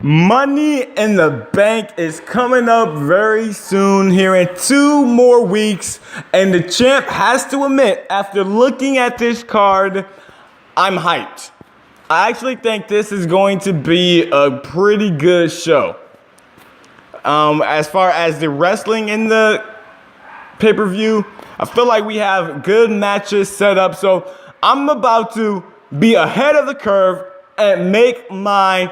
Money in the Bank is coming up very soon, here in 2 more weeks. And the champ has to admit, after looking at this card, I'm hyped. I actually think this is going to be a pretty good show. As far as the wrestling in the pay-per-view, I feel like we have good matches set up. So I'm about to be ahead of the curve and make my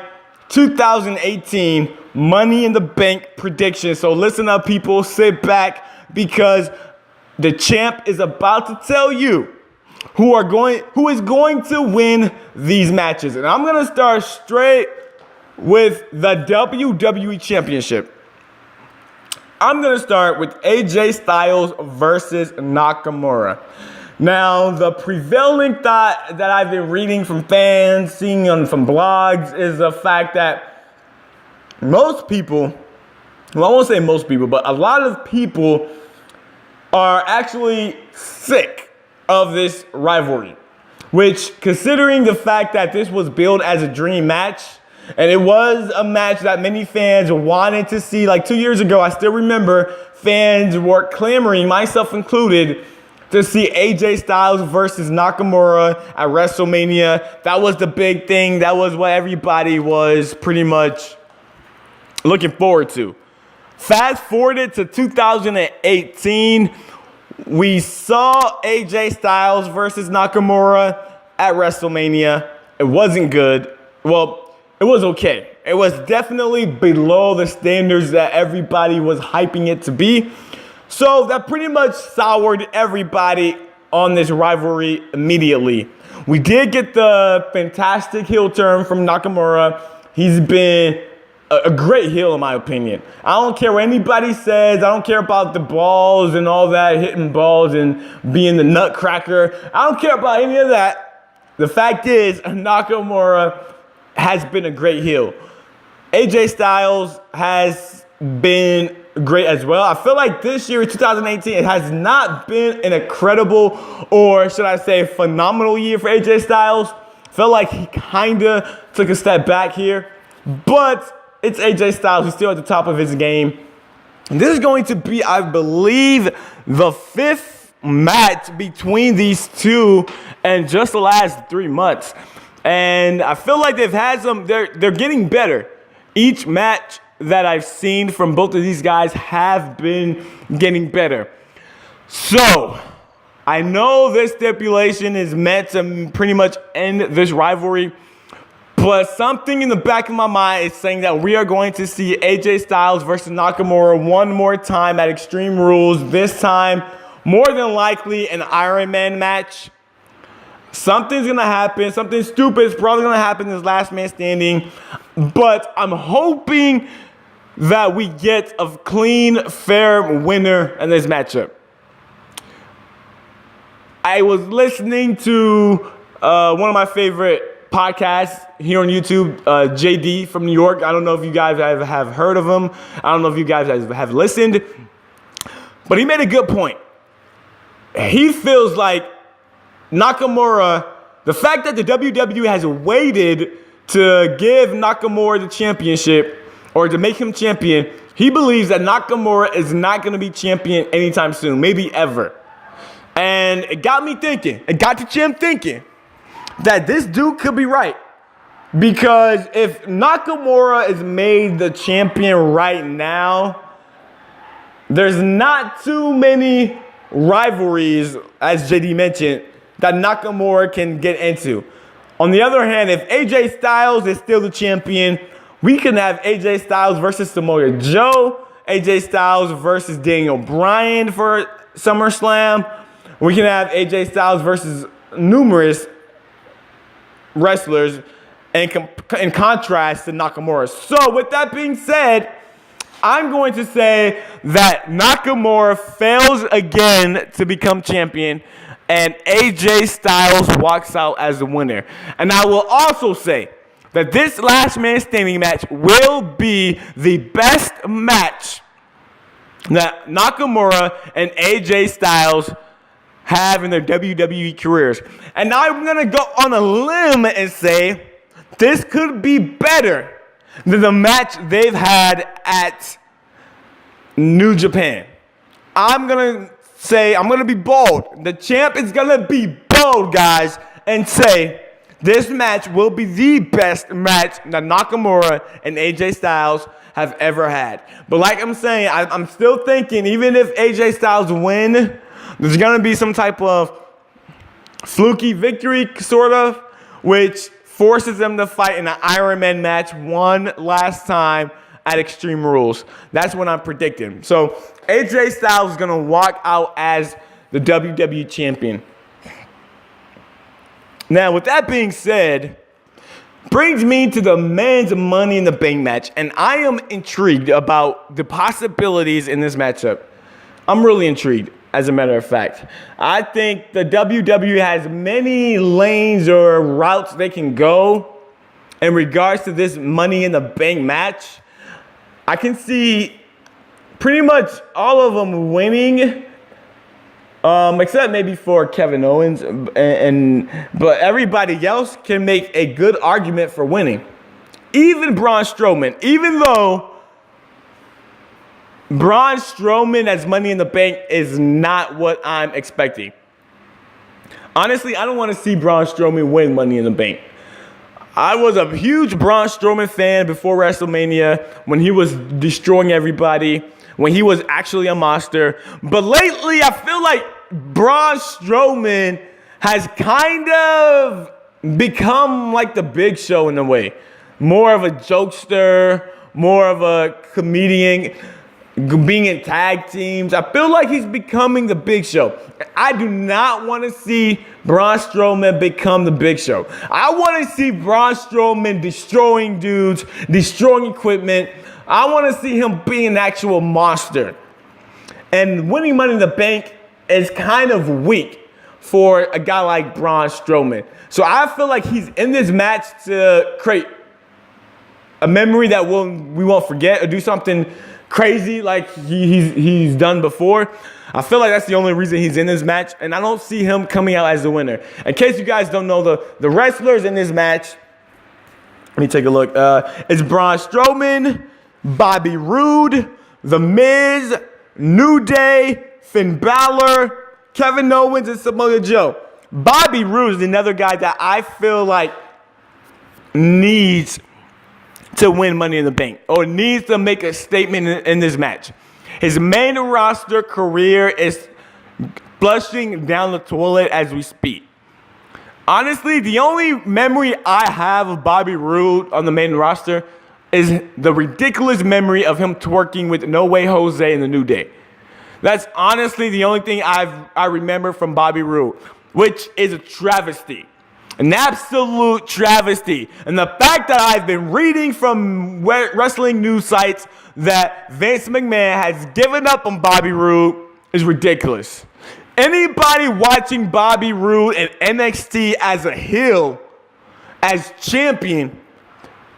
2018 Money in the Bank prediction. So listen up, people, sit back, because the champ is about to tell you who is going to win these matches. And I'm going to start straight with the WWE Championship. I'm going to start with AJ Styles versus Nakamura. Now, the prevailing thought that I've been reading from fans, seeing from blogs, is the fact that most people, well, I won't say most people, but a lot of people are actually sick of this rivalry. Which, considering the fact that this was billed as a dream match, and it was a match that many fans wanted to see, like 2 years ago, I still remember fans were clamoring, myself included, to see AJ Styles versus Nakamura at WrestleMania. That was the big thing. That was what everybody was pretty much looking forward to. Fast forwarded to 2018, we saw AJ Styles versus Nakamura at WrestleMania. It wasn't good. Well, it was okay. It was definitely below the standards that everybody was hyping it to be. So that pretty much soured everybody on this rivalry immediately. We did get the fantastic heel turn from Nakamura. He's been a great heel, in my opinion. I don't care what anybody says. I don't care about the balls and all that, hitting balls and being the nutcracker. I don't care about any of that. The fact is, Nakamura has been a great heel. AJ Styles has been great as well. I feel like this year, 2018, it has not been an incredible, or should I say phenomenal year for AJ Styles. I feel like he kind of took a step back here, but it's AJ Styles. He's still at the top of his game. And this is going to be, I believe, the 5th match between these two in just the last 3 months. And I feel like they've had they're getting better. Each match that I've seen from both of these guys have been getting better. So, I know this stipulation is meant to pretty much end this rivalry, but something in the back of my mind is saying that we are going to see AJ Styles versus Nakamura one more time at Extreme Rules. This time, more than likely, an Iron Man match. Something's going to happen. Something stupid is probably going to happen in this last man standing. But I'm hoping that we get a clean, fair winner in this matchup. I was listening to one of my favorite podcasts here on YouTube, JD from New York. I don't know if you guys have heard of him. I don't know if you guys have listened. But he made a good point. He feels like Nakamura, the fact that the WWE has waited to give Nakamura the championship, or to make him champion, he believes that Nakamura is not going to be champion anytime soon, maybe ever. And it got me thinking, it got the champ thinking, that this dude could be right. Because if Nakamura is made the champion right now, there's not too many rivalries, as JD mentioned, that Nakamura can get into. On the other hand, if AJ Styles is still the champion, we can have AJ Styles versus Samoa Joe, AJ Styles versus Daniel Bryan for SummerSlam. We can have AJ Styles versus numerous wrestlers in contrast to Nakamura. So with that being said, I'm going to say that Nakamura fails again to become champion, and AJ Styles walks out as the winner. And I will also say that this last man standing match will be the best match that Nakamura and AJ Styles have in their WWE careers. And now I'm going to go on a limb and say this could be better than the match they've had at New Japan. I'm going to be bold. The champ is going to be bold, guys, and say this match will be the best match that Nakamura and AJ Styles have ever had. But like I'm saying, I'm still thinking, even if AJ Styles win, there's going to be some type of fluky victory, sort of, which forces them to fight in an Iron Man match one last time at Extreme Rules. That's what I'm predicting. So AJ Styles is going to walk out as the WWE champion. Now, with that being said, brings me to the men's Money in the Bank match, and I am intrigued about the possibilities in this matchup. I'm really intrigued, as a matter of fact. I think the WWE has many lanes or routes they can go in regards to this Money in the Bank match. I can see pretty much all of them winning, except maybe for Kevin Owens, but everybody else can make a good argument for winning. Even Braun Strowman, even though Braun Strowman as Money in the Bank is not what I'm expecting. Honestly, I don't want to see Braun Strowman win Money in the Bank. I was a huge Braun Strowman fan before WrestleMania when he was destroying everybody, when he was actually a monster. But lately, I feel like Braun Strowman has kind of become like the Big Show in a way. More of a jokester, more of a comedian, being in tag teams. I feel like he's becoming the Big Show. I do not want to see Braun Strowman become the Big Show. I want to see Braun Strowman destroying dudes, destroying equipment. I want to see him being an actual monster. And winning Money in the Bank is kind of weak for a guy like Braun Strowman. So I feel like he's in this match to create a memory that we won't forget, or do something crazy like he's done before. I feel like that's the only reason he's in this match, and I don't see him coming out as the winner. In case you guys don't know, the wrestlers in this match, let me take a look. It's Braun Strowman, Bobby Roode, The Miz, New Day, Finn Balor, Kevin Owens, and Samoa Joe. Bobby Roode is another guy that I feel like needs to win Money in the Bank, or needs to make a statement in this match. His main roster career is flushing down the toilet as we speak. Honestly, the only memory I have of Bobby Roode on the main roster is the ridiculous memory of him twerking with No Way Jose in the New Day. That's honestly the only thing I remember from Bobby Roode, which is a travesty. An absolute travesty. And the fact that I've been reading from wrestling news sites that Vince McMahon has given up on Bobby Roode is ridiculous. Anybody watching Bobby Roode in NXT as a heel, as champion,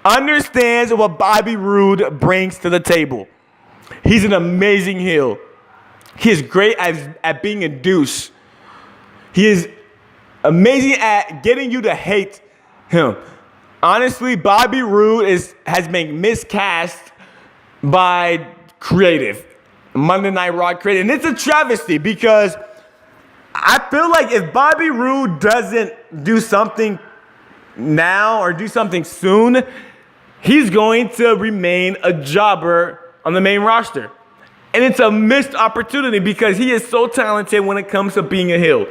understands what Bobby Roode brings to the table. He's an amazing heel. He is great at being a douche. He is amazing at getting you to hate him. Honestly, Bobby Roode has been miscast by creative. Monday Night Raw creative. And it's a travesty because I feel like if Bobby Roode doesn't do something now or do something soon, he's going to remain a jobber on the main roster. And it's a missed opportunity because he is so talented when it comes to being a heel.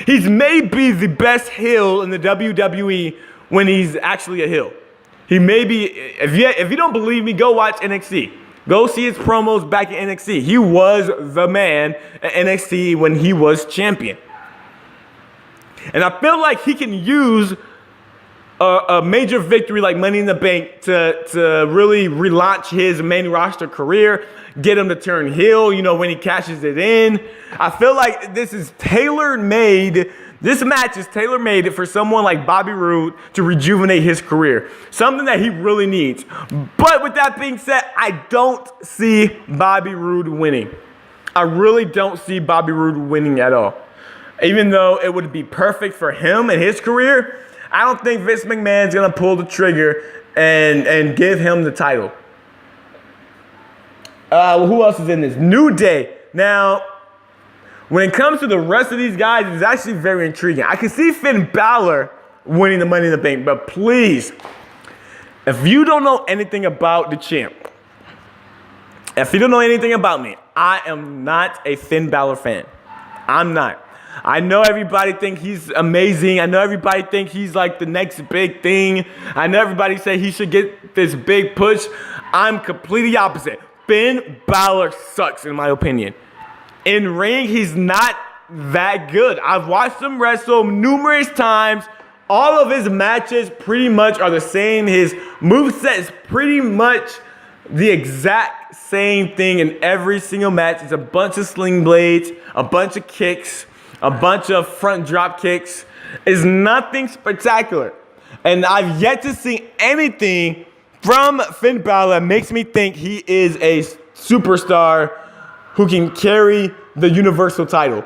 He's maybe the best heel in the WWE when he's actually a heel. He may be, if you don't believe me, go watch NXT. Go see his promos back in NXT. He was the man at NXT when he was champion. And I feel like he can use a major victory like Money in the Bank to really relaunch his main roster career, get him to turn heel, when he cashes it in. I feel like this is tailor-made. This match is tailor-made for someone like Bobby Roode to rejuvenate his career. Something that he really needs. But with that being said, I don't see Bobby Roode winning. I really don't see Bobby Roode winning at all. Even though it would be perfect for him and his career, I don't think Vince McMahon's going to pull the trigger and give him the title. Who else is in this? New Day. Now, when it comes to the rest of these guys, it's actually very intriguing. I can see Finn Balor winning the Money in the Bank, but please, if you don't know anything about the champ, if you don't know anything about me, I am not a Finn Balor fan. I'm not. I know everybody think he's amazing. I know everybody think he's like the next big thing. I know everybody say he should get this big push. I'm completely opposite. Finn Balor sucks, in my opinion. In ring, he's not that good. I've watched him wrestle numerous times. All of his matches pretty much are the same. His moveset is pretty much the exact same thing in every single match. It's a bunch of sling blades, a bunch of kicks, a bunch of front drop kicks. It's nothing spectacular. And I've yet to see anything from Finn Balor that makes me think he is a superstar who can carry the Universal title.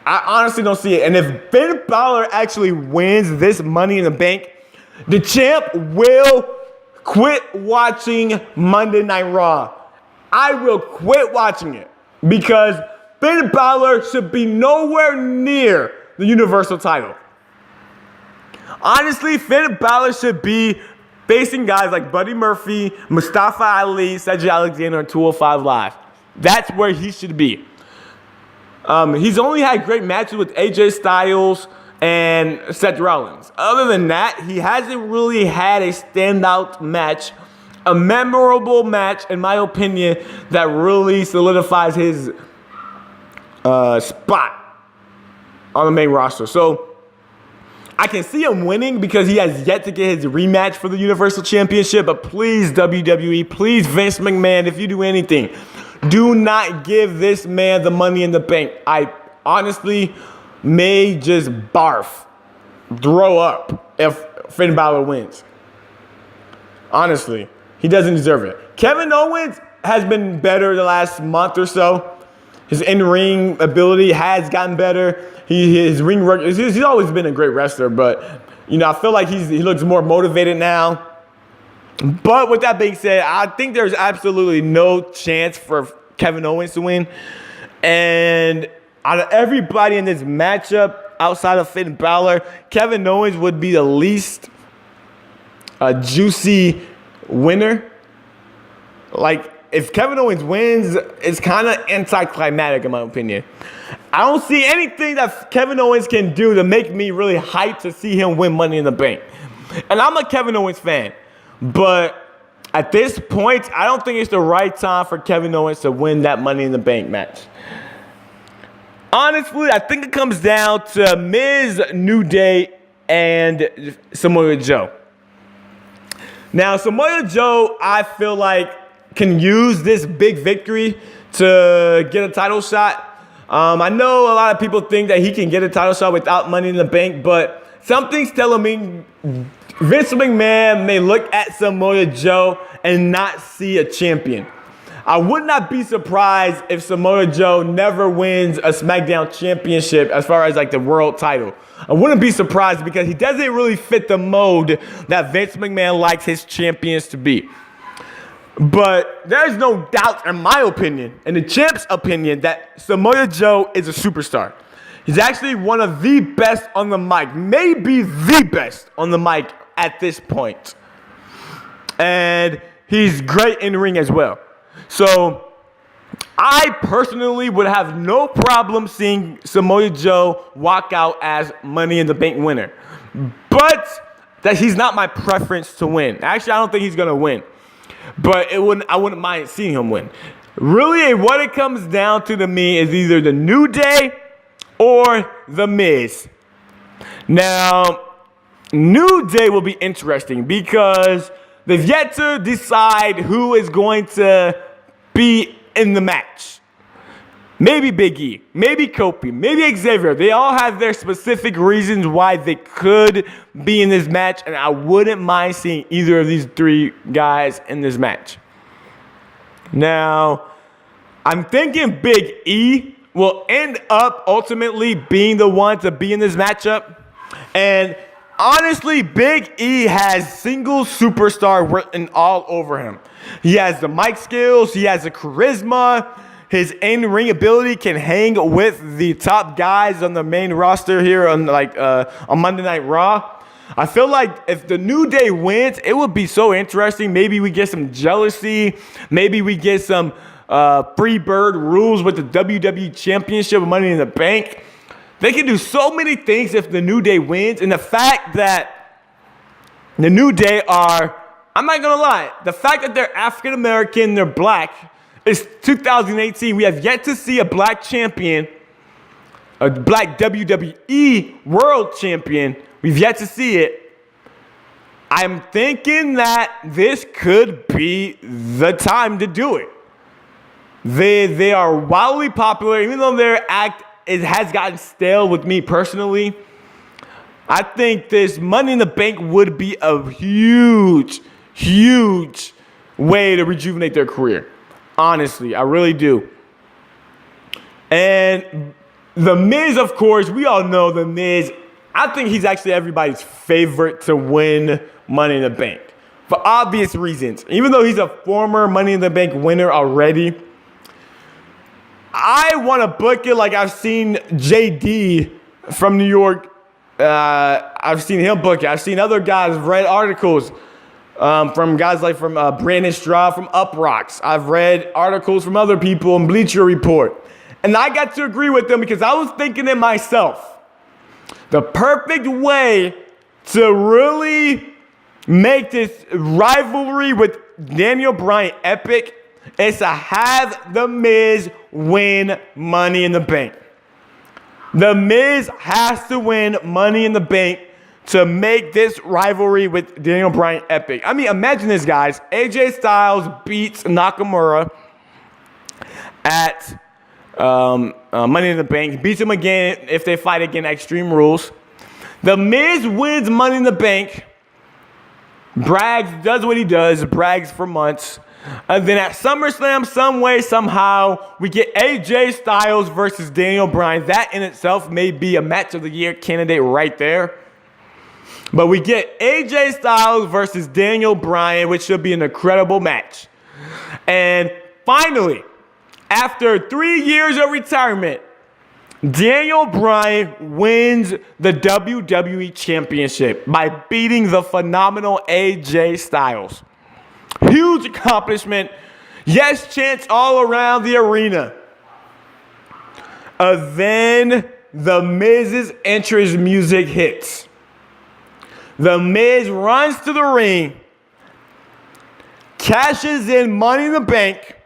I honestly don't see it. And if Finn Balor actually wins this Money in the Bank, the champ will quit watching Monday Night Raw. I will quit watching it because Finn Balor should be nowhere near the Universal title. Honestly, Finn Balor should be facing guys like Buddy Murphy, Mustafa Ali, Cedric Alexander, and 205 Live. That's where he should be. He's only had great matches with AJ Styles and Seth Rollins. Other than that, he hasn't really had a standout match, a memorable match, in my opinion, that really solidifies his spot on the main roster. So I can see him winning because he has yet to get his rematch for the Universal Championship. But please, WWE, please, Vince McMahon, if you do anything, do not give this man the Money in the Bank. I honestly may just barf, throw up if Finn Balor wins. Honestly, he doesn't deserve it. Kevin Owens has been better the last month or so. His in-ring ability has gotten better. His ring work, he's always been a great wrestler, but you know, I feel like he looks more motivated now. But with that being said, I think there's absolutely no chance for Kevin Owens to win. And out of everybody in this matchup, outside of Finn Balor, Kevin Owens would be the least juicy winner. Like, if Kevin Owens wins, it's kind of anticlimactic in my opinion. I don't see anything that Kevin Owens can do to make me really hyped to see him win Money in the Bank. And I'm a Kevin Owens fan. But at this point, I don't think it's the right time for Kevin Owens to win that Money in the Bank match. Honestly, I think it comes down to Miz, New Day, and Samoa Joe. Now, Samoa Joe, I feel like, can use this big victory to get a title shot. I know a lot of people think that he can get a title shot without Money in the Bank, but something's telling me Vince McMahon may look at Samoa Joe and not see a champion. I would not be surprised if Samoa Joe never wins a SmackDown championship as far as like the world title. I wouldn't be surprised because he doesn't really fit the mold that Vince McMahon likes his champions to be. But there's no doubt, in my opinion, in the champ's opinion, that Samoa Joe is a superstar. He's actually one of the best on the mic, maybe the best on the mic at this point. And he's great in the ring as well. So I personally would have no problem seeing Samoa Joe walk out as Money in the Bank winner. But that he's not my preference to win. Actually, I don't think he's going to win. But I wouldn't mind seeing him win. Really, what it comes down to me is either the New Day or the Miz. Now, New Day will be interesting because they've yet to decide who is going to be in the match. Maybe Big E, maybe Kofi, maybe Xavier. They all have their specific reasons why they could be in this match, and I wouldn't mind seeing either of these three guys in this match. Now, I'm thinking Big E will end up ultimately being the one to be in this matchup, and Honestly, Big E has single superstar written all over him. He has the mic skills. He has the charisma. His in-ring ability can hang with the top guys on the main roster here on Monday Night Raw. I feel like if the New Day wins, it would be so interesting. Maybe we get some jealousy. Maybe we get some free bird rules with the WWE Championship of Money in the Bank. They can do so many things if the New Day wins. And the fact that the New Day are, I'm not going to lie, the fact that they're African American, they're black, it's 2018. We have yet to see a black champion, a black WWE World Champion. We've yet to see it. I'm thinking that this could be the time to do it. They are wildly popular, even though their act has gotten stale with me personally. I think this Money in the Bank would be a huge, huge way to rejuvenate their career. Honestly, I really do. And The Miz, of course, we all know The Miz. I think he's actually everybody's favorite to win Money in the Bank for obvious reasons. Even though he's a former Money in the Bank winner already, I want to book it like I've seen JD from New York. I've seen him book it. I've seen other guys read articles from guys like Brandon Straw from Up Rocks. I've read articles from other people in Bleacher Report. And I got to agree with them because I was thinking to myself, the perfect way to really make this rivalry with Daniel Bryan epic is to have The Miz win Money in the Bank. The Miz has to win Money in the Bank to make this rivalry with Daniel Bryan epic. I mean, imagine this, guys. AJ Styles beats Nakamura at Money in the Bank. Beats him again if they fight again Extreme Rules. The Miz wins Money in the Bank. Brags, does what he does. Brags for months. And then at SummerSlam, some way, somehow, we get AJ Styles versus Daniel Bryan. That in itself may be a match of the year candidate right there. But we get AJ Styles versus Daniel Bryan, which should be an incredible match. And finally, after 3 years of retirement, Daniel Bryan wins the WWE Championship by beating the phenomenal AJ Styles. Huge accomplishment. Yes, chants all around the arena. Then the Miz's entrance music hits. The Miz runs to the ring, cashes in Money in the Bank,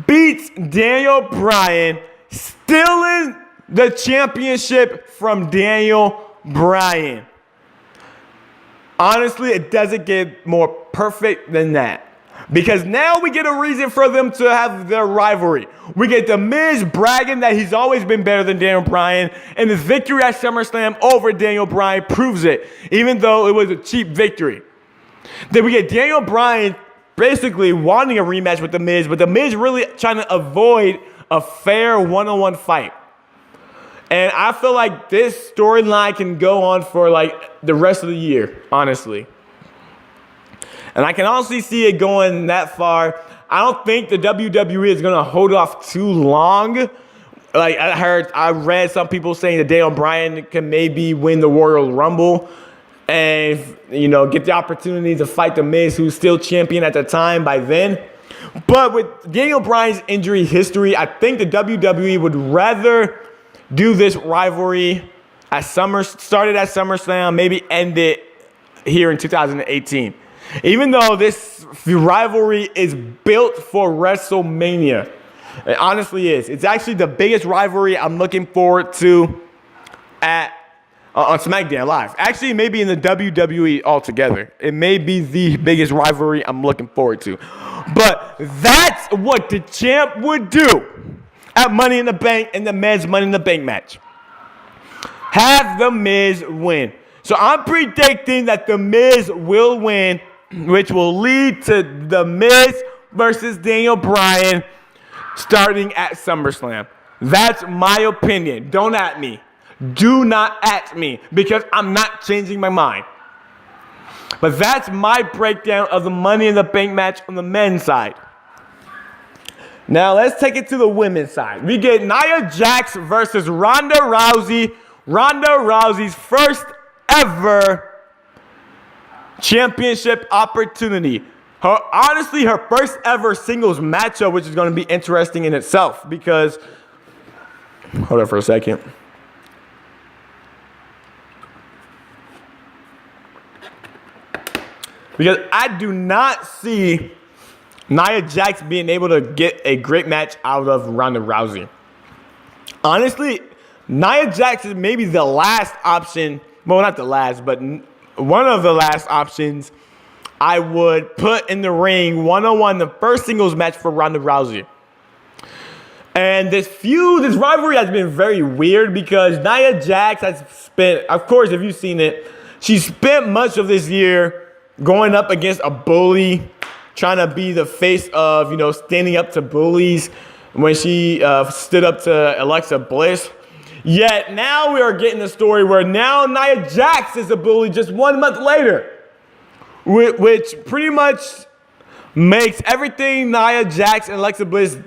beats Daniel Bryan, stealing the championship from Daniel Bryan. Honestly, it doesn't get more perfect than that. Because now we get a reason for them to have their rivalry. We get The Miz bragging that he's always been better than Daniel Bryan, and his victory at SummerSlam over Daniel Bryan proves it, even though it was a cheap victory. Then we get Daniel Bryan basically wanting a rematch with The Miz, but The Miz really trying to avoid a fair one-on-one fight. And I feel like this storyline can go on for like the rest of the year, honestly. And I can honestly see it going that far. I don't think the WWE is going to hold off too long. Like I read some people saying that Daniel Bryan can maybe win the Royal Rumble and, get the opportunity to fight The Miz, who's still champion at the time by then. But with Daniel Bryan's injury history, I think the WWE would rather do this rivalry started at SummerSlam, maybe end it here in 2018. Even though this rivalry is built for WrestleMania. It honestly is. It's actually the biggest rivalry I'm looking forward to on SmackDown Live. Actually, maybe in the WWE altogether. It may be the biggest rivalry I'm looking forward to. But that's what the champ would do at Money in the Bank in the Miz Money in the Bank match. Have The Miz win. So I'm predicting that The Miz will win, which will lead to The Miz versus Daniel Bryan starting at SummerSlam. That's my opinion. Don't at me. Do not at me because I'm not changing my mind. But that's my breakdown of the Money in the Bank match on the men's side. Now let's take it to the women's side. We get Nia Jax versus Ronda Rousey. Ronda Rousey's first ever championship opportunity. Honestly, her first ever singles matchup, which is going to be interesting in itself because, hold on for a second. Because I do not see Nia Jax being able to get a great match out of Ronda Rousey. Honestly, Nia Jax is maybe the last option. Well, not the last, but one of the last options I would put in the ring one-on-one, the first singles match for Ronda Rousey. And this rivalry has been very weird because Nia Jax has spent, of course, if you've seen it, she spent much of this year going up against a bully, trying to be the face of, standing up to bullies when she stood up to Alexa Bliss. Yet now we are getting a story where now Nia Jax is a bully just 1 month later, which pretty much makes everything Nia Jax and Alexa Bliss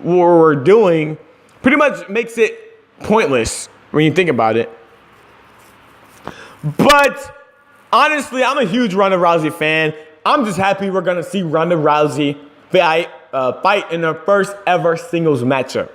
were doing, pretty much makes it pointless when you think about it. But honestly, I'm a huge Ronda Rousey fan. I'm just happy we're going to see Ronda Rousey fight in her first ever singles matchup.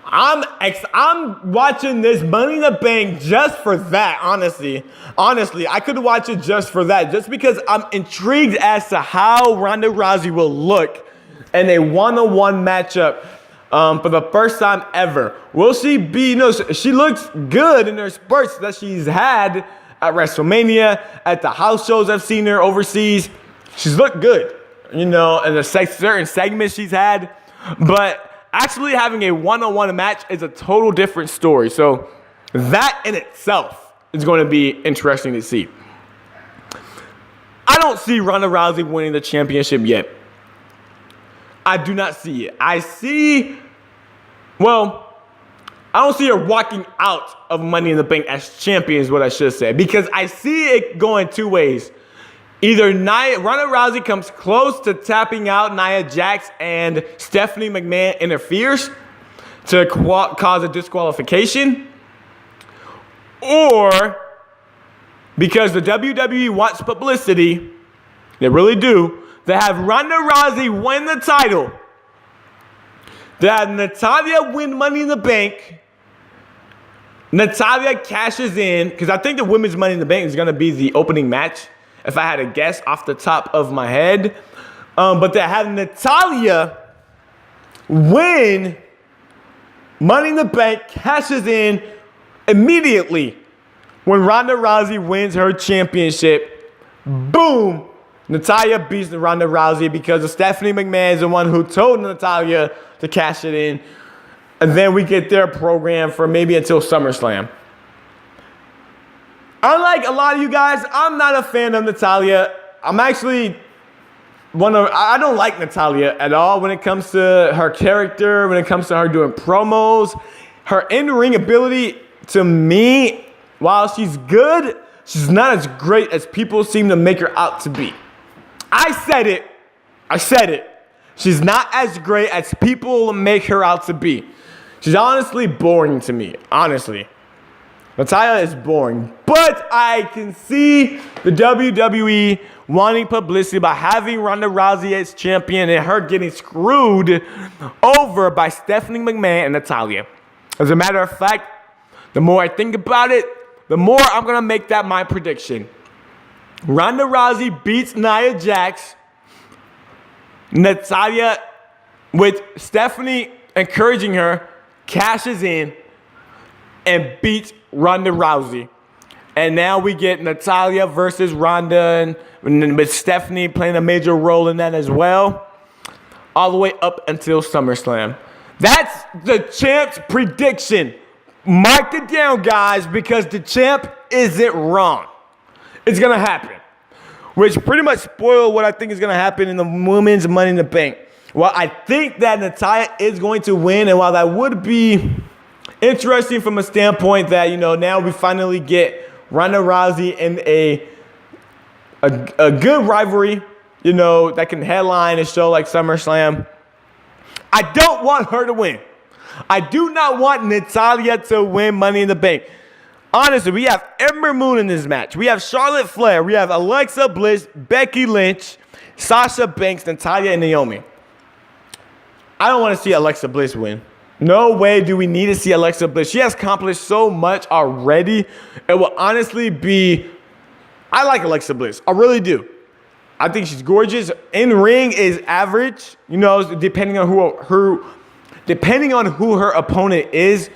I'm watching this Money in the Bank just for that, honestly. Honestly, I could watch it just for that, just because I'm intrigued as to how Ronda Rousey will look in a one-on-one matchup for the first time ever. Will she be, she looks good in her spurts that she's had at WrestleMania, at the house shows I've seen her overseas. She's looked good, in the certain segments she's had. But actually having a one-on-one match is a total different story. So that in itself is going to be interesting to see. I don't see Ronda Rousey winning the championship yet. I do not see it. I don't see her walking out of Money in the Bank as champion is what I should say. Because I see it going two ways. Either Ronda Rousey comes close to tapping out Nia Jax and Stephanie McMahon interferes to cause a disqualification. Or because the WWE wants publicity, they really do, they have Ronda Rousey win the title. They have Natalya win Money in the Bank. Natalya cashes in, because I think the women's Money in the Bank is going to be the opening match, if I had to guess off the top of my head. But they have Natalya win Money in the Bank, cashes in immediately when Ronda Rousey wins her championship. Boom! Natalya beats Ronda Rousey because Stephanie McMahon is the one who told Natalya to cash it in. And then we get their program for maybe until SummerSlam. Unlike a lot of you guys, I'm not a fan of Natalya. I don't like Natalya at all when it comes to her character, when it comes to her doing promos. Her in-ring ability, to me, while she's good, she's not as great as people seem to make her out to be. I said it. She's not as great as people make her out to be. She's honestly boring to me, honestly. Natalya is boring. But I can see the WWE wanting publicity by having Ronda Rousey as champion and her getting screwed over by Stephanie McMahon and Natalya. As a matter of fact, the more I think about it, the more I'm going to make that my prediction. Ronda Rousey beats Nia Jax. Natalya, with Stephanie encouraging her, cashes in and beats Ronda Rousey. And now we get Natalya versus Ronda, and with Stephanie playing a major role in that as well, all the way up until SummerSlam. That's the champ's prediction. Mark it down, guys, because the champ isn't wrong. It's going to happen. Which pretty much spoiled what I think is going to happen in the women's Money in the Bank. Well, I think that Natalya is going to win, and while that would be interesting from a standpoint that, you know, now we finally get Ronda Rousey in a good rivalry, you know, that can headline a show like SummerSlam. I don't want her to win. I do not want Natalya to win Money in the Bank. Honestly, we have Ember Moon in this match. We have Charlotte Flair. We have Alexa Bliss, Becky Lynch, Sasha Banks, Natalya, and Naomi. I don't want to see Alexa Bliss win. No way do we need to see Alexa Bliss. She has accomplished so much already. It will honestly be... I like Alexa Bliss. I really do. I think she's gorgeous. In ring is average. You know, depending on who her opponent is,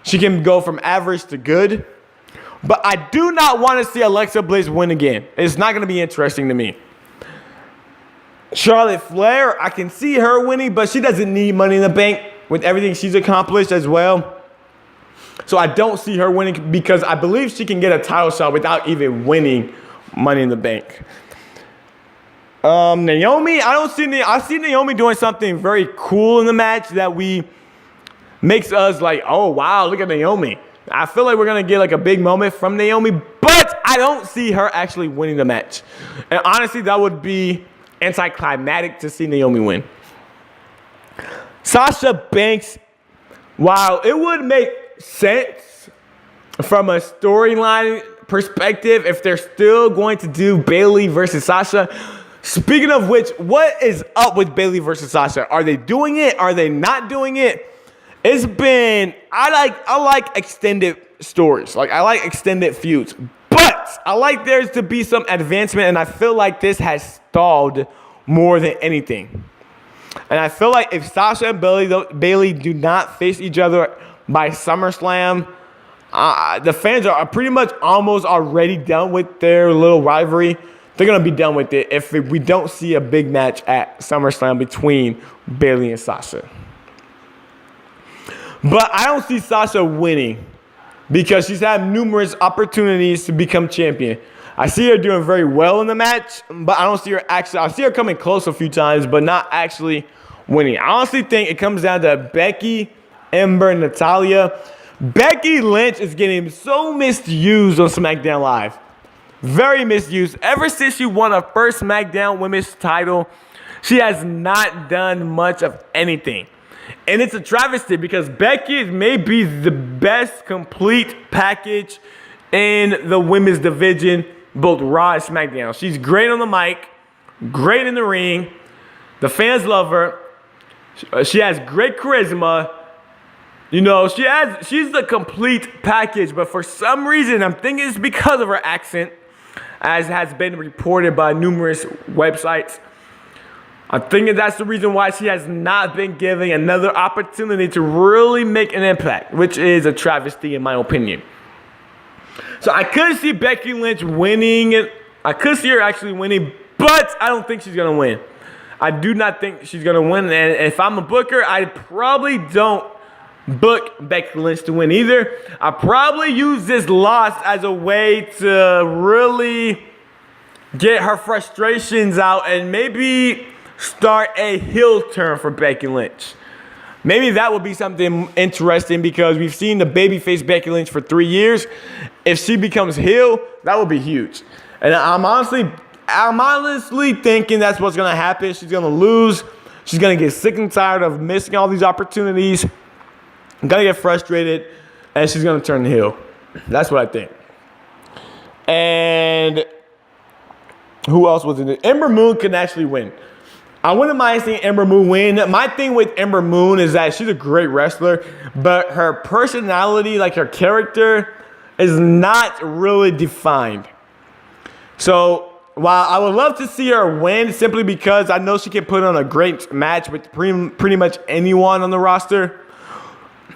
she can go from average to good. But I do not want to see Alexa Bliss win again. It's not going to be interesting to me. Charlotte Flair, I can see her winning, but she doesn't need Money in the Bank with everything she's accomplished as well. So I don't see her winning because I believe she can get a title shot without even winning Money in the Bank. Naomi, I see Naomi doing something very cool in the match that makes us like, oh wow, look at Naomi. I feel like we're gonna get like a big moment from Naomi, but I don't see her actually winning the match. And honestly, that would be anticlimactic to see Naomi win. Sasha Banks, while it would make sense from a storyline perspective if they're still going to do Bayley versus Sasha. Speaking of which, what is up with Bayley versus Sasha? Are they doing it? Are they not doing it? It's been, I like extended stories. Like, I like extended feuds. But I like there to be some advancement, and I feel like this has stalled more than anything. And I feel like if Sasha and Bayley do not face each other by SummerSlam, the fans are pretty much almost already done with their little rivalry. They're going to be done with it if we don't see a big match at SummerSlam between Bayley and Sasha. But I don't see Sasha winning because she's had numerous opportunities to become champion. I see her doing very well in the match, but I don't see her actually. I see her coming close a few times, but not actually winning. I honestly think it comes down to Becky, Ember, and Natalya. Becky Lynch is getting so misused on SmackDown Live. Very misused. Ever since she won her first SmackDown Women's title, she has not done much of anything. And it's a travesty because Becky may be the best complete package in the women's division, both Raw and SmackDown. She's great on the mic, great in the ring. The fans love her. She has great charisma. You know, she's the complete package, but for some reason, I'm thinking it's because of her accent, as has been reported by numerous websites. I'm thinking that's the reason why she has not been given another opportunity to really make an impact, which is a travesty in my opinion. So I could see Becky Lynch winning. I could see her actually winning, but I don't think she's going to win. I do not think she's going to win. And if I'm a booker, I probably don't book Becky Lynch to win either. I probably use this loss as a way to really get her frustrations out and maybe start a heel turn for Becky Lynch. Maybe that would be something interesting because we've seen the babyface Becky Lynch for 3 years. If she becomes heel, that would be huge. And I'm honestly thinking that's what's going to happen. She's going to lose. She's going to get sick and tired of missing all these opportunities. Going to get frustrated, and she's going to turn heel. That's what I think. And who else was in it? Ember Moon can actually win. I wouldn't mind seeing Ember Moon win. My thing with Ember Moon is that she's a great wrestler, but her personality, like her character, is not really defined. So while I would love to see her win simply because I know she can put on a great match with pretty much anyone on the roster,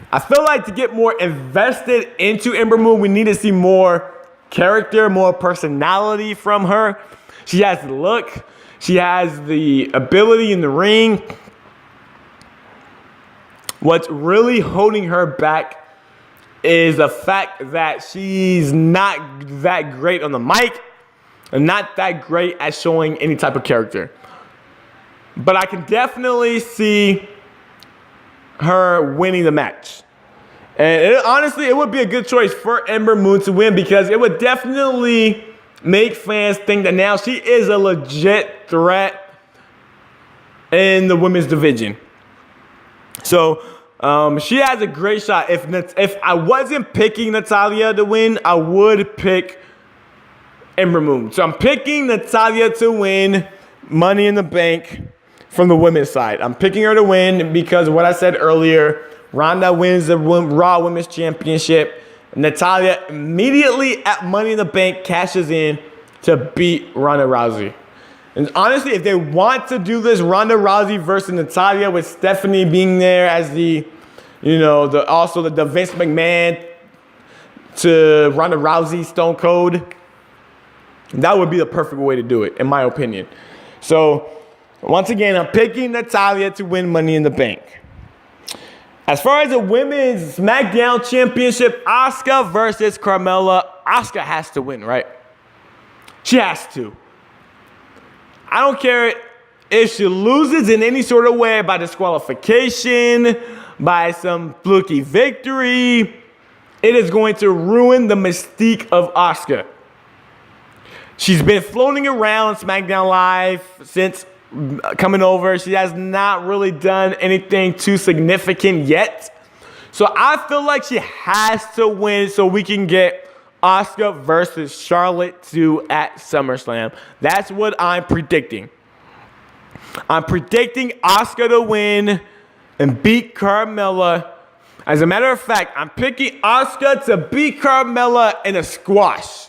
I feel like to get more invested into Ember Moon, we need to see more character, more personality from her. She has the look. She has the ability in the ring. What's really holding her back is the fact that she's not that great on the mic and not that great at showing any type of character. But I can definitely see her winning the match. And honestly, it would be a good choice for Ember Moon to win because it would definitely make fans think that now she is a legit threat in the women's division. So she has a great shot. If I wasn't picking Natalya to win, I would pick Ember Moon. So I'm picking Natalya to win Money in the Bank from the women's side. I'm picking her to win because of what I said earlier. Ronda wins the Raw Women's Championship. Natalya immediately at Money in the Bank cashes in to beat Ronda Rousey. And honestly, if they want to do this Ronda Rousey versus Natalya with Stephanie being there as the Vince McMahon to Ronda Rousey Stone Cold, that would be the perfect way to do it, in my opinion. So, once again, I'm picking Natalya to win Money in the Bank. As far as the Women's SmackDown Championship, Asuka versus Carmella, Asuka has to win, right? She has to. I don't care if she loses in any sort of way by disqualification, by some fluky victory. It is going to ruin the mystique of Asuka. She's been floating around SmackDown Live since coming over. She has not really done anything too significant yet. So I feel like she has to win so we can get Asuka versus Charlotte 2 at SummerSlam. That's what I'm predicting. I'm predicting Asuka to win and beat Carmella. As a matter of fact, I'm picking Asuka to beat Carmella in a squash.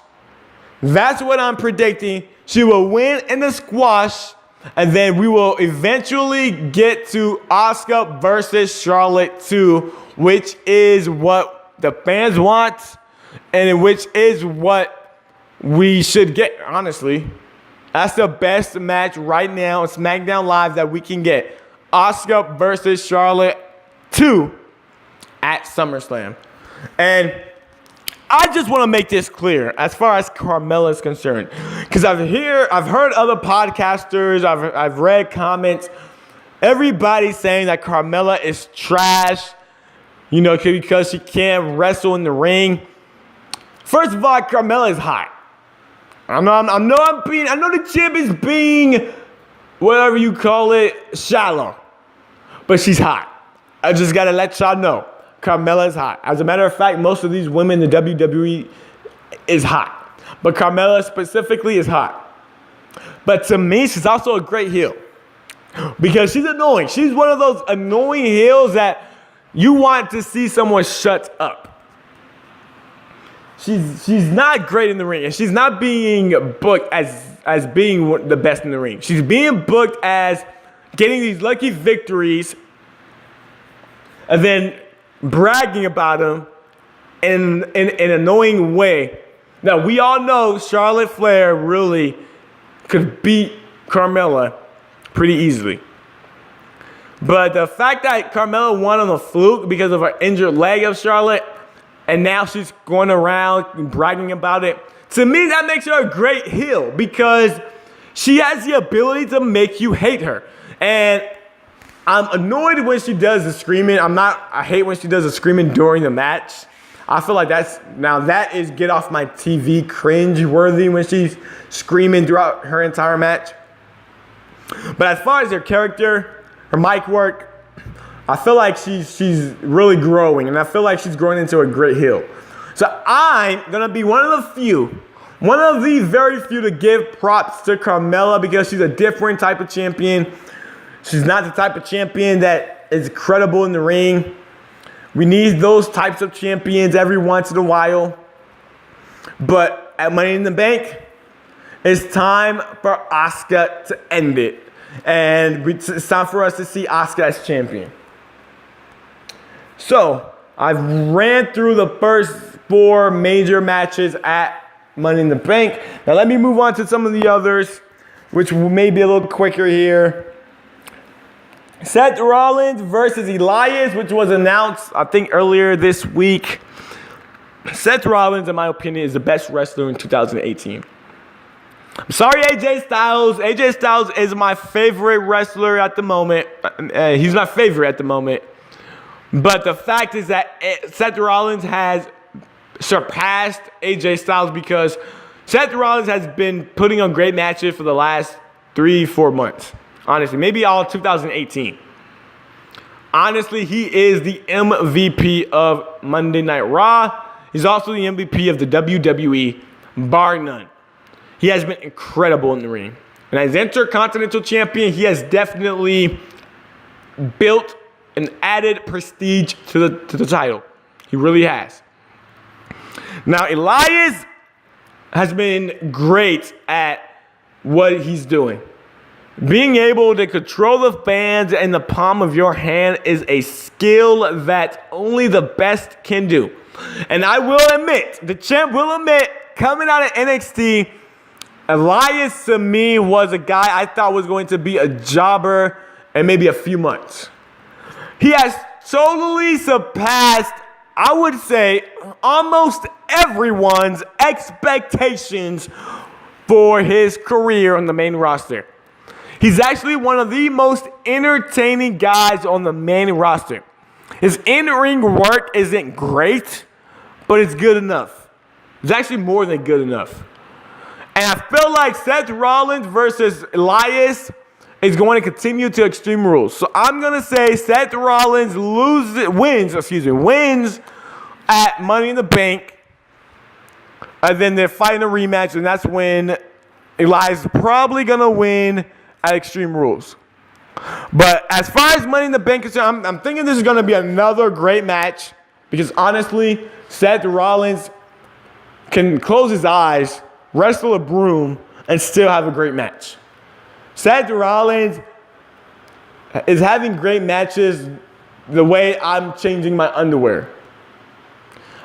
That's what I'm predicting. She will win in the squash, and then we will eventually get to Asuka versus Charlotte 2, which is what the fans want, and which is what we should get, honestly. That's the best match right now on SmackDown Live that we can get. Asuka versus Charlotte 2 at SummerSlam. And I just want to make this clear as far as Carmella is concerned. Because I've heard other podcasters, I've read comments, everybody saying that Carmella is trash, because she can't wrestle in the ring. First of all, Carmella is hot. I know the champ is being, whatever you call it, shallow. But she's hot. I just got to let y'all know. Carmella is hot. As a matter of fact, most of these women in the WWE is hot. But Carmella specifically is hot. But to me, she's also a great heel. Because she's annoying. She's one of those annoying heels that you want to see someone shut up. She's not great in the ring. And she's not being booked as being the best in the ring. She's being booked as getting these lucky victories and then bragging about them in an annoying way. Now, we all know Charlotte Flair really could beat Carmella pretty easily. But the fact that Carmella won on the fluke because of her injured leg of Charlotte, and now she's going around bragging about it, to me, that makes her a great heel because she has the ability to make you hate her. And I'm annoyed when she does the screaming. I hate when she does the screaming during the match. I feel like that is get off my TV cringe worthy when she's screaming throughout her entire match. But as far as her character, her mic work, I feel like she's really growing, and I feel like she's growing into a great heel. So I'm gonna be one of the very few to give props to Carmella because she's a different type of champion. She's not the type of champion that is credible in the ring. We need those types of champions every once in a while. But at Money in the Bank, it's time for Asuka to end it. And it's time for us to see Asuka as champion. So, I've ran through the first 4 major matches at Money in the Bank. Now let me move on to some of the others, which may be a little quicker here. Seth Rollins versus Elias, which was announced, I think, earlier this week. Seth Rollins, in my opinion, is the best wrestler in 2018. I'm sorry, AJ Styles. AJ Styles is my favorite wrestler at the moment. He's my favorite at the moment. But the fact is that Seth Rollins has surpassed AJ Styles because Seth Rollins has been putting on great matches for the last 3-4 months. Honestly, maybe all 2018. Honestly, he is the MVP of Monday Night Raw. He's also the MVP of the WWE, bar none. He has been incredible in the ring. And as Intercontinental Champion, he has definitely built and added prestige to the title. He really has. Now, Elias has been great at what he's doing. Being able to control the fans in the palm of your hand is a skill that only the best can do. And I will admit, the champ will admit, coming out of NXT, Elias to me was a guy I thought was going to be a jobber in maybe a few months. He has totally surpassed, I would say, almost everyone's expectations for his career on the main roster. He's actually one of the most entertaining guys on the main roster. His in-ring work isn't great, but it's good enough. It's actually more than good enough. And I feel like Seth Rollins versus Elias is going to continue to Extreme Rules. So I'm going to say Seth Rollins wins at Money in the Bank. And then they're fighting a rematch, and that's when Elias is probably going to win at Extreme Rules. But as far as Money in the Bank is concerned, I'm thinking this is going to be another great match because honestly, Seth Rollins can close his eyes, wrestle a broom, and still have a great match. Seth Rollins is having great matches the way I'm changing my underwear.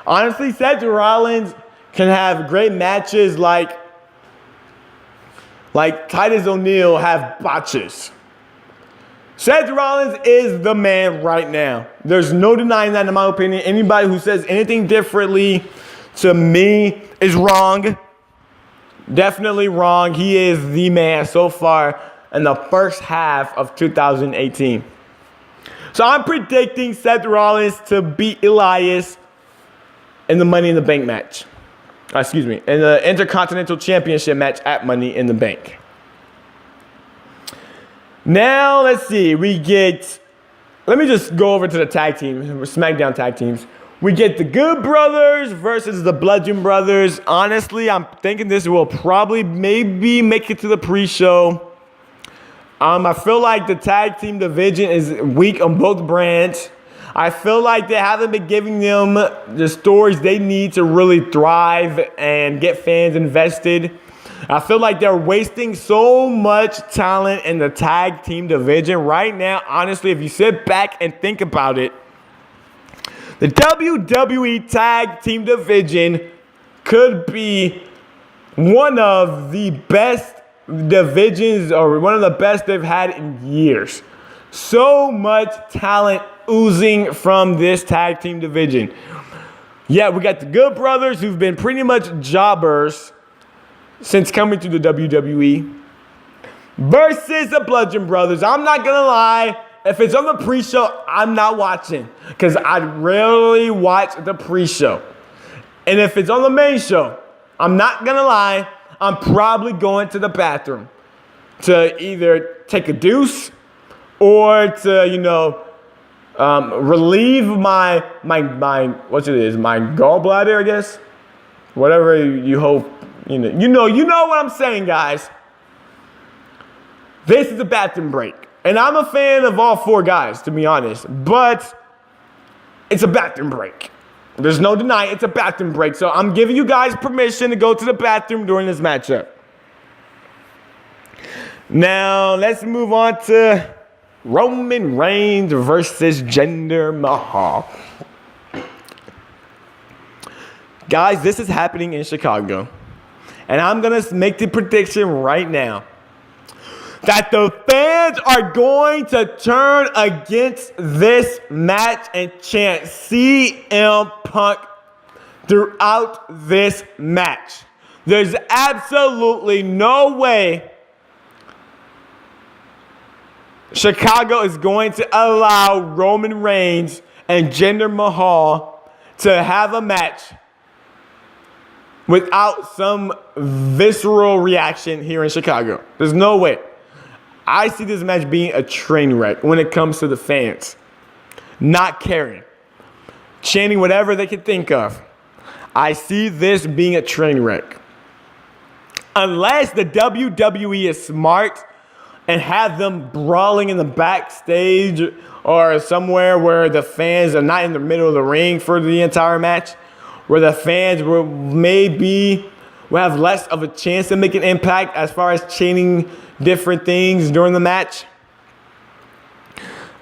Honestly, Seth Rollins can have great matches like Titus O'Neil have botches. Seth Rollins is the man right now. There's no denying that in my opinion. Anybody who says anything differently to me is wrong. Definitely wrong. He is the man so far in the first half of 2018. So I'm predicting Seth Rollins to beat Elias in the Money in the Bank match. In the Intercontinental Championship match at Money in the Bank. Now, let's see. Let me just go over to the tag team, SmackDown tag teams. We get the Good Brothers versus the Bludgeon Brothers. Honestly, I'm thinking this will probably maybe make it to the pre-show. I feel like the tag team division is weak on both brands. I feel like they haven't been giving them the stories they need to really thrive and get fans invested. I feel like they're wasting so much talent in the tag team division right now. Honestly, if you sit back and think about it, the WWE tag team division could be one of the best divisions or one of the best they've had in years. So much talent oozing from this tag team division. Yeah, we got the Good Brothers who've been pretty much jobbers since coming to the WWE versus the Bludgeon Brothers. I'm not going to lie. If it's on the pre-show, I'm not watching because I rarely watch the pre-show. And if it's on the main show, I'm not going to lie, I'm probably going to the bathroom to either take a deuce or to, relieve my gallbladder, I guess. Whatever you hope, you know what I'm saying, guys. This is a bathroom break. And I'm a fan of all four guys, to be honest. But it's a bathroom break. There's no denying it's a bathroom break. So I'm giving you guys permission to go to the bathroom during this matchup. Now, let's move on to Roman Reigns versus Jinder Mahal. Guys, this is happening in Chicago. And I'm going to make the prediction right now that the fans are going to turn against this match and chant CM Punk throughout this match. There's absolutely no way Chicago is going to allow Roman Reigns and Jinder Mahal to have a match without some visceral reaction here in Chicago. There's no way. I see this match being a train wreck when it comes to the fans not caring, chanting whatever they can think of. I see this being a train wreck. Unless the WWE is smart and have them brawling in the backstage or somewhere where the fans are not in the middle of the ring for the entire match, where the fans will have less of a chance to make an impact as far as chanting different things during the match.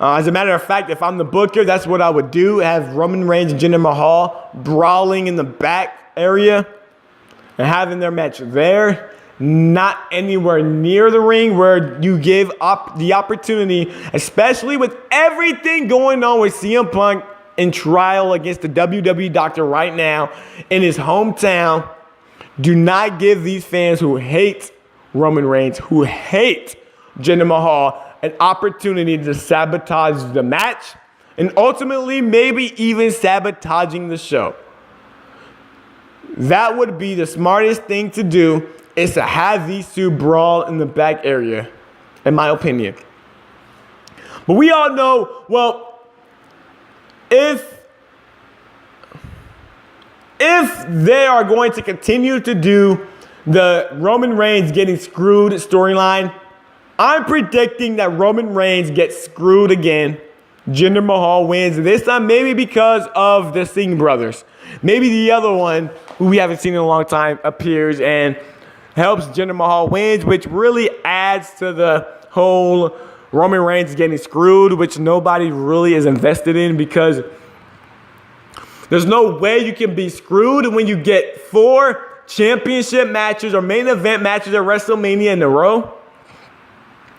As a matter of fact, if I'm the booker, that's what I would do. Have Roman Reigns and Jinder Mahal brawling in the back area and having their match there, not anywhere near the ring where you give the opportunity, especially with everything going on with CM Punk in trial against the WWE doctor right now in his hometown. Do not give these fans who hate Roman Reigns, who hate Jinder Mahal, an opportunity to sabotage the match and ultimately maybe even sabotaging the show. That would be the smartest thing to do, is to have these two brawl in the back area, in my opinion. But we all know, well, if they are going to continue to do the Roman Reigns getting screwed storyline, I'm predicting that Roman Reigns gets screwed again. Jinder Mahal wins this time, maybe because of the Singh brothers. Maybe the other one, who we haven't seen in a long time, appears and helps Jinder Mahal wins, which really adds to the whole Roman Reigns getting screwed, which nobody really is invested in, because there's no way you can be screwed when you get 4 championship matches or main event matches at WrestleMania in a row.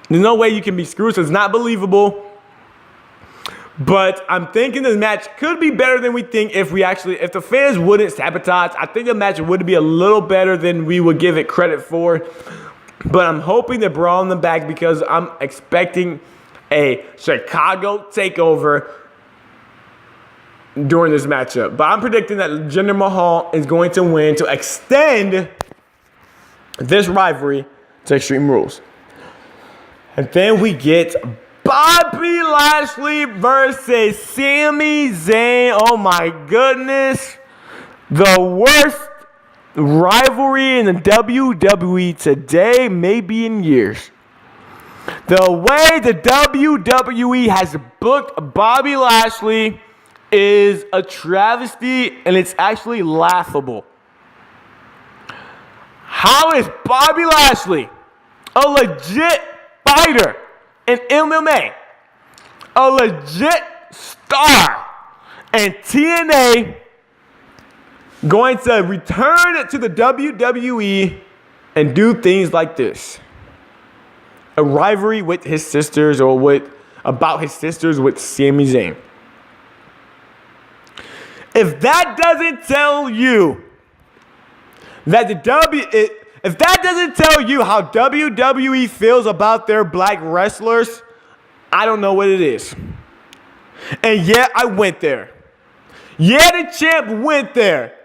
There's no way you can be screwed, so it's not believable. But I'm thinking this match could be better than we think if the fans wouldn't sabotage. I think the match would be a little better than we would give it credit for. But I'm hoping to brawl in the back because I'm expecting a Chicago takeover during this matchup. But I'm predicting that Jinder Mahal is going to win to extend this rivalry to Extreme Rules. And then we get Bobby Lashley versus Sami Zayn. Oh my goodness. The worst rivalry in the WWE today, maybe in years. The way the WWE has booked Bobby Lashley is a travesty, and it's actually laughable. How is Bobby Lashley, a legit fighter in MMA, a legit star in TNA, going to return to the WWE and do things like this? A rivalry with his sisters, or about his sisters with Sami Zayn. If that doesn't tell you that if that doesn't tell you how WWE feels about their black wrestlers, I don't know what it is. And yeah, I went there. Yeah, the champ went there.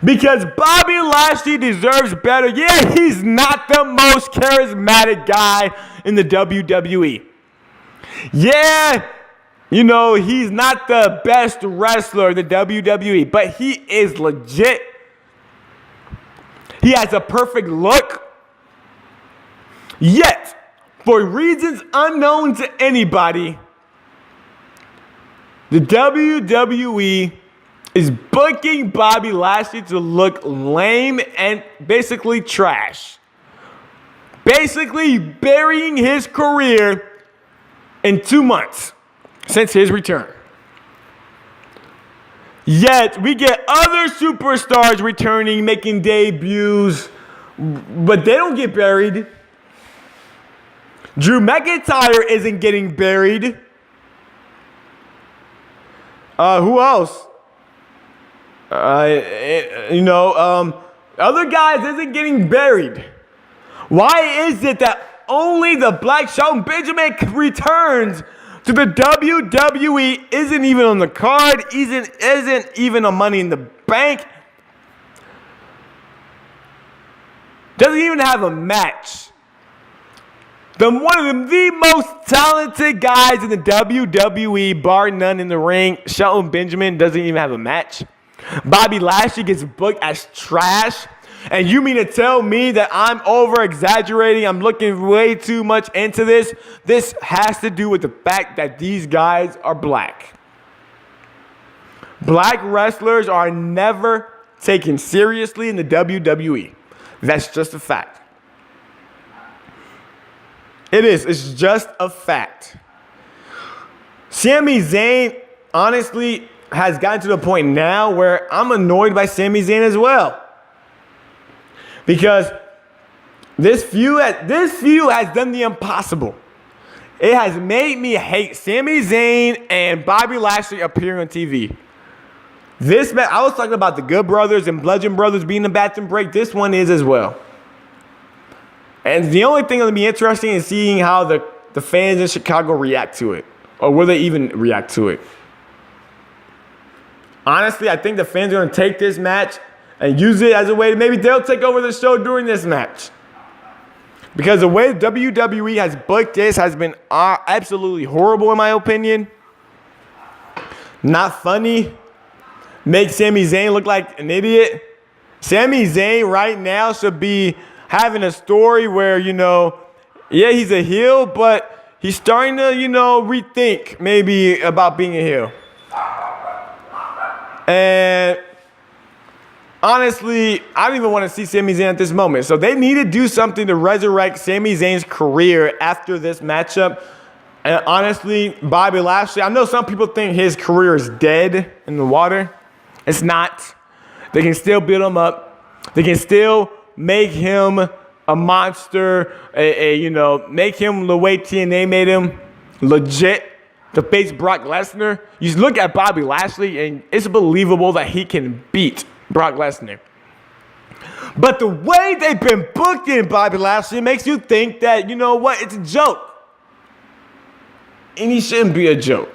Because Bobby Lashley deserves better. Yeah, he's not the most charismatic guy in the WWE. Yeah, he's not the best wrestler in the WWE, but he is legit. He has a perfect look. Yet, for reasons unknown to anybody, the WWE is booking Bobby Lashley to look lame and basically trash. Basically burying his career in 2 months since his return. Yet, we get other superstars returning, making debuts, but they don't get buried. Drew McIntyre isn't getting buried. Who else? Other guys isn't getting buried. Why is it that only the Black Shelton Benjamin returns to the WWE, isn't even on the card, isn't even a Money in the Bank. Doesn't even have a match. One of the most talented guys in the WWE, bar none in the ring, Shelton Benjamin, doesn't even have a match. Bobby Lashley gets booked as trash. And you mean to tell me that I'm over-exaggerating? I'm looking way too much into this? This has to do with the fact that these guys are black. Black wrestlers are never taken seriously in the WWE. That's just a fact. It is. It's just a fact. Sami Zayn, honestly, has gotten to the point now where I'm annoyed by Sami Zayn as well. Because this feud has done the impossible. It has made me hate Sami Zayn and Bobby Lashley appearing on TV. I was talking about the Good Brothers and Bludgeon Brothers being the bathroom break. This one is as well. And the only thing that'll be interesting is seeing how the fans in Chicago react to it. Or will they even react to it? Honestly, I think the fans are going to take this match and use it as a way to maybe they'll take over the show during this match. Because the way WWE has booked this has been absolutely horrible in my opinion. Not funny. Make Sami Zayn look like an idiot. Sami Zayn right now should be having a story where, yeah, he's a heel, but he's starting to, rethink maybe about being a heel. And honestly, I don't even want to see Sami Zayn at this moment. So they need to do something to resurrect Sami Zayn's career after this matchup. And honestly, Bobby Lashley, I know some people think his career is dead in the water. It's not. They can still build him up. They can still make him a monster, make him the way TNA made him, legit, to face Brock Lesnar. You look at Bobby Lashley, and it's believable that he can beat Brock Lesnar. But the way they've been booking Bobby Lashley makes you think that, it's a joke. And he shouldn't be a joke.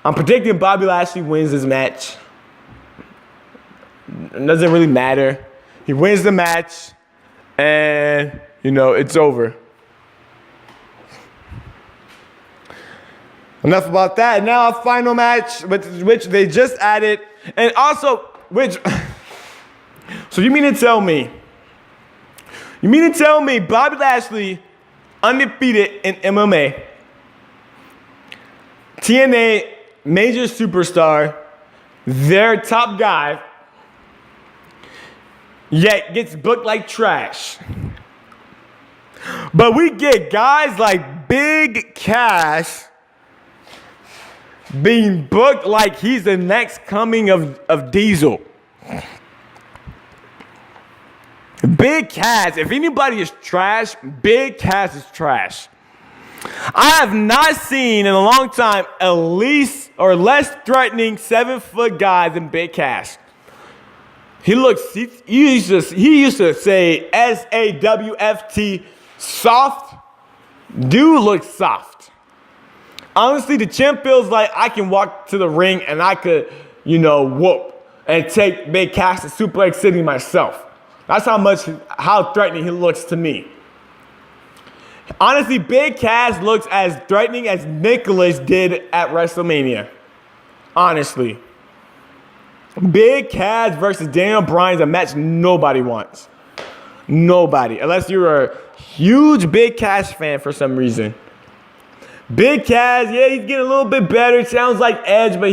I'm predicting Bobby Lashley wins this match. It doesn't really matter. He wins the match, and, it's over. Enough about that. Now a final match, which they just added, and also, so you mean to tell me Bobby Lashley, undefeated in MMA, TNA major superstar, their top guy, yet gets booked like trash. But we get guys like Big Cass being booked like he's the next coming of Diesel. Big Cass, if anybody is trash, Big Cass is trash. I have not seen in a long time a least or less threatening 7-foot guy than Big Cass. He used to say SAWFT, soft. Dude looks soft. Honestly, the champ feels like I can walk to the ring and I could, whoop and take Big Cass to Suplex City myself. That's how threatening he looks to me. Honestly, Big Cass looks as threatening as Nicholas did at WrestleMania. Honestly. Big Cass versus Daniel Bryan is a match nobody wants. Nobody. Unless you're a huge Big Cass fan for some reason. Big Cass, yeah, he's getting a little bit better. It sounds like Edge, but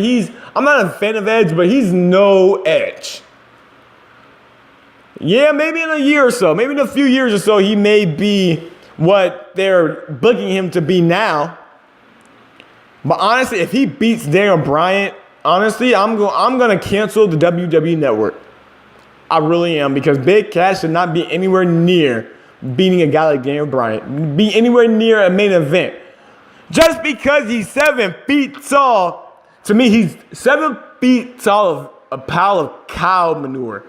I'm not a fan of Edge, but he's no Edge. Yeah, maybe in a year or so, maybe in a few years or so, he may be what they're booking him to be now. But honestly, if he beats Daniel Bryan, honestly, I'm going to cancel the WWE Network. I really am, because Big Cass should not be anywhere near beating a guy like Daniel Bryan. Be anywhere near a main event. Just because he's 7 feet tall, to me, he's 7 feet tall of a pile of cow manure.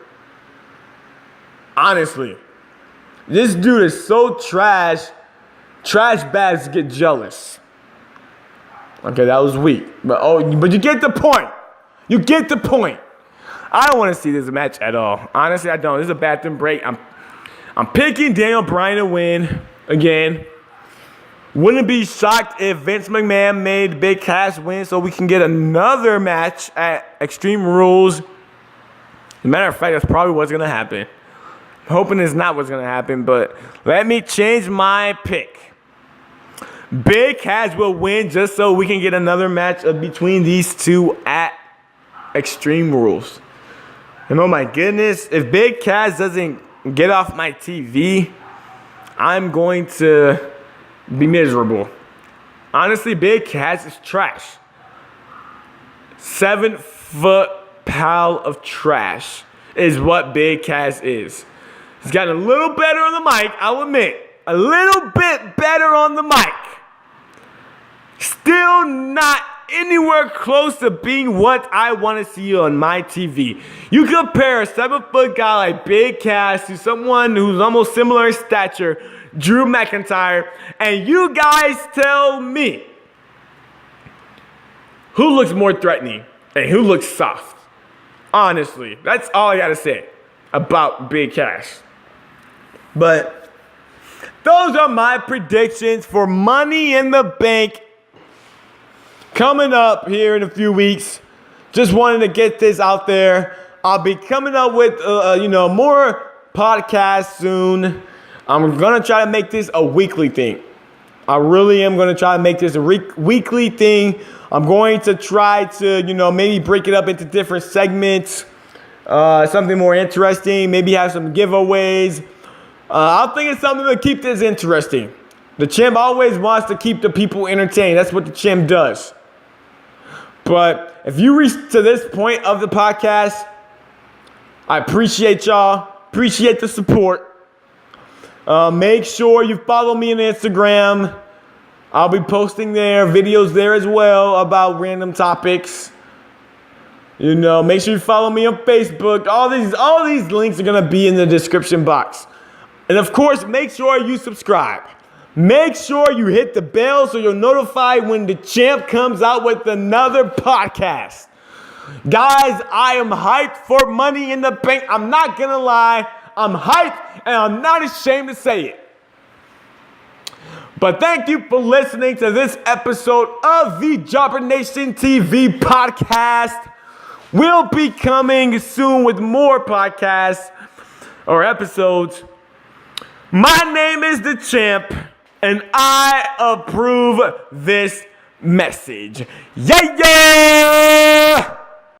Honestly. This dude is so trash, trash bags get jealous. Okay, that was weak. But you get the point. You get the point. I don't want to see this match at all. Honestly, I don't. This is a bathroom break. I'm picking Daniel Bryan to win again. Wouldn't be shocked if Vince McMahon made Big Cass win so we can get another match at Extreme Rules. As a matter of fact, that's probably what's going to happen. I'm hoping it's not what's going to happen, but let me change my pick. Big Cass will win just so we can get another match between these two at Extreme Rules. And oh my goodness, if Big Cass doesn't get off my TV, I'm going to be miserable. Honestly, Big Cass is trash. 7-foot pile of trash is what Big Cass is. He's gotten a little better on the mic, I'll admit. A little bit better on the mic. Still not anywhere close to being what I want to see on my TV. You compare a 7-foot guy like Big Cass to someone who's almost similar in stature, Drew McIntyre, and you guys tell me who looks more threatening and who looks soft. Honestly, that's all I gotta say about Big Cass. But those are my predictions for Money in the Bank coming up here in a few weeks. Just wanted to get this out there. I'll be coming up with more podcasts soon. I'm gonna try to make this a weekly thing. I really am gonna try to make this a weekly thing. I'm going to try to maybe break it up into different segments, something more interesting. Maybe have some giveaways. I'm thinking something to keep this interesting. The champ always wants to keep the people entertained. That's what the champ does. But if you reach to this point of the podcast, I appreciate y'all. Appreciate the support. Make sure you follow me on Instagram. I'll be posting videos there as well about random topics. Make sure you follow me on Facebook. All these links are gonna be in the description box. And of course, make sure you subscribe. Make sure you hit the bell so you're notified when the champ comes out with another podcast. Guys, I am hyped for Money in the Bank. I'm not going to lie. I'm hyped and I'm not ashamed to say it. But thank you for listening to this episode of the JobbernationTV podcast. We'll be coming soon with more podcasts or episodes. My name is the champ, and I approve this message. Yeah, yeah!